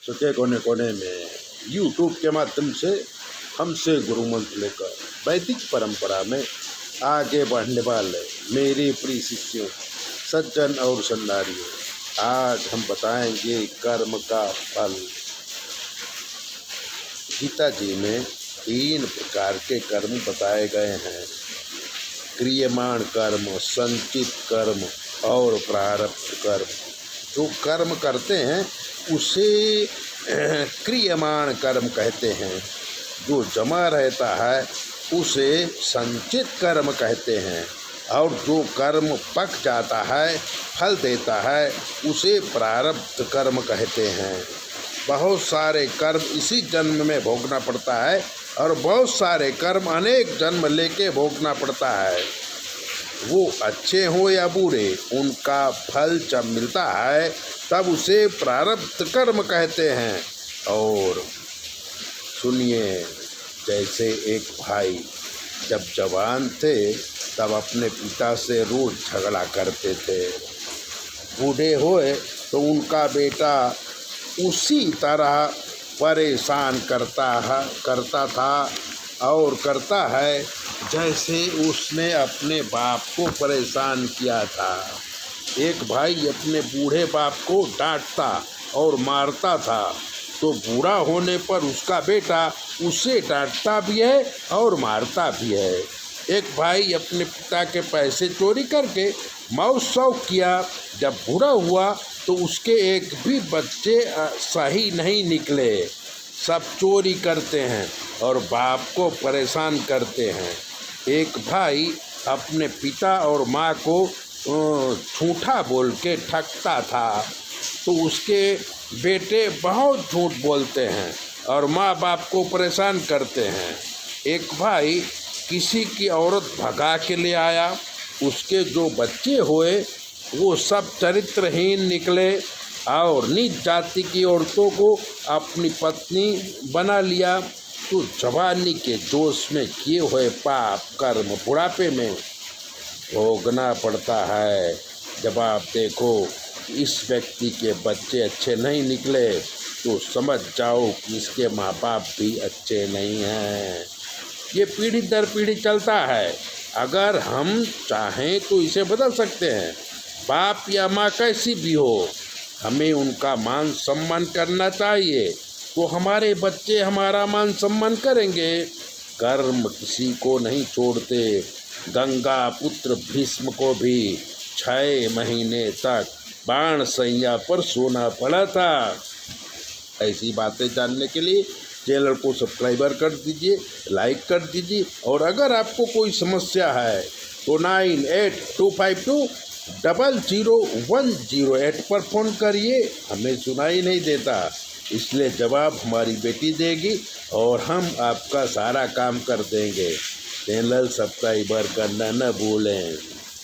सके कोने कोने में यूट्यूब के माध्यम से हमसे गुरु मंत्र लेकर वैदिक परंपरा में आगे बढ़ने वाले मेरे प्रिय शिष्यों, सज्जन और संदारियों, आज हम बताएंगे कर्म का फल। गीता जी में 3 प्रकार के कर्म बताए गए हैं: क्रियमाण कर्म, संचित कर्म और प्रारब्ध कर्म। जो कर्म करते हैं उसे क्रियमाण कर्म कहते हैं, जो जमा रहता है उसे संचित कर्म कहते हैं, और जो कर्म पक जाता है, फल देता है, उसे प्रारब्ध कर्म कहते हैं। बहुत सारे कर्म इसी जन्म में भोगना पड़ता है और बहुत सारे कर्म अनेक जन्म लेके भोगना पड़ता है। वो अच्छे हो या बुरे, उनका फल जब मिलता है तब उसे प्रारब्ध कर्म कहते हैं। और सुनिए, जैसे एक भाई जब जवान थे तब अपने पिता से रोज झगड़ा करते थे। बूढ़े हुए तो उनका बेटा उसी तरह परेशान करता था और करता है जैसे उसने अपने बाप को परेशान किया था। एक भाई अपने बूढ़े बाप को डांटता और मारता था, तो बूढ़ा होने पर उसका बेटा उसे डांटता भी है और मारता भी है। एक भाई अपने पिता के पैसे चोरी करके मौज शौक किया, जब बूढ़ा हुआ तो उसके एक भी बच्चे सही नहीं निकले, सब चोरी करते हैं और बाप को परेशान करते हैं। एक भाई अपने पिता और माँ को झूठा बोल के ठगता था, तो उसके बेटे बहुत झूठ बोलते हैं और माँ बाप को परेशान करते हैं। एक भाई किसी की औरत भगा के ले आया, उसके जो बच्चे हुए वो सब चरित्रहीन निकले और नीच जाति की औरतों को अपनी पत्नी बना लिया। तो जवानी के जोश में किए हुए पाप कर्म बुढ़ापे में भोगना पड़ता है। जब आप देखो इस व्यक्ति के बच्चे अच्छे नहीं निकले तो समझ जाओ कि इसके माँ बाप भी अच्छे नहीं हैं। ये पीढ़ी दर पीढ़ी चलता है। अगर हम चाहें तो इसे बदल सकते हैं। बाप या माँ कैसी भी हो, हमें उनका मान सम्मान करना चाहिए, तो हमारे बच्चे हमारा मान सम्मान करेंगे। कर्म किसी को नहीं छोड़ते। गंगा पुत्र भीष्म को भी 6 महीने तक बाण सैया पर सोना पड़ा था। ऐसी बातें जानने के लिए चैनल को सब्सक्राइबर कर दीजिए, लाइक कर दीजिए, और अगर आपको कोई समस्या है तो 9825200108 पर फ़ोन करिए। हमें सुनाई नहीं देता, इसलिए जवाब हमारी बेटी देगी और हम आपका सारा काम कर देंगे। चैनल सब्सक्राइबर करना न भूलें।